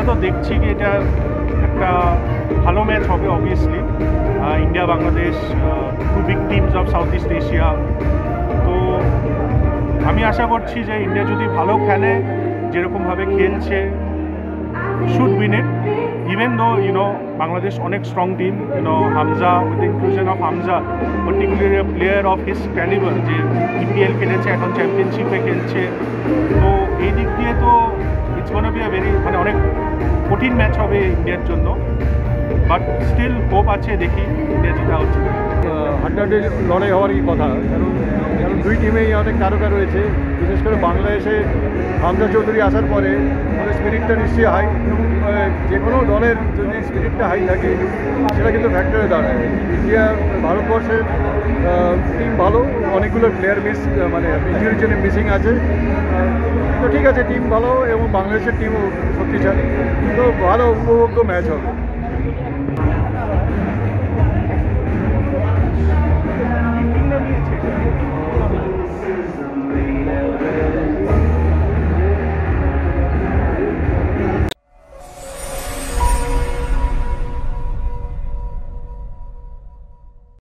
আমরা তো দেখছি কি এটা একটা ভালো ম্যাচ হবে obviously. India Bangladesh, two big teams of South East Asia. তো আমি আশা করছি যে ইন্ডিয়া যদি ভালো খেলে, যেরকমভাবে খেলছে, should win it, even though Bangladesh অনেক strong team. Hamza, with the inclusion of Hamza, particularly a player of his caliber, যে ইপিএল খেলেছে, এখন চ্যাম্পিয়নশিপে খেলছে। তো এই দিক দিয়ে তো it's gonna be a very অনেক কঠিন ম্যাচ হবে ইন্ডিয়ার জন্য। বাট স্টিল হোপ আছে, দেখি ইন্ডিয়া জেতা হচ্ছে। হাড্ডাহাড্ডি লড়াই হওয়ারই কথা, কারণ দুই টিমেই অনেক তারকা রয়েছে। বিশেষ করে বাংলাদেশে হামজা চৌধুরী আসার পরে ওদের স্পিরিটটা নিশ্চয়ই হাই, এবং যে কোনো দলের যদি স্পিরিটটা হাই থাকে সেটা কিন্তু ফ্যাক্টরে দাঁড়ায়। ইন্ডিয়া, ভারতবর্ষের টিম ভালো, অনেকগুলো প্লেয়ার ইনজুরির জন্য মিসিং আছে। তো ঠিক আছে, টিম ভালো এবং বাংলাদেশের টিমও শক্তিশালী, তো ভালো উপভোগ্য ম্যাচ হবে।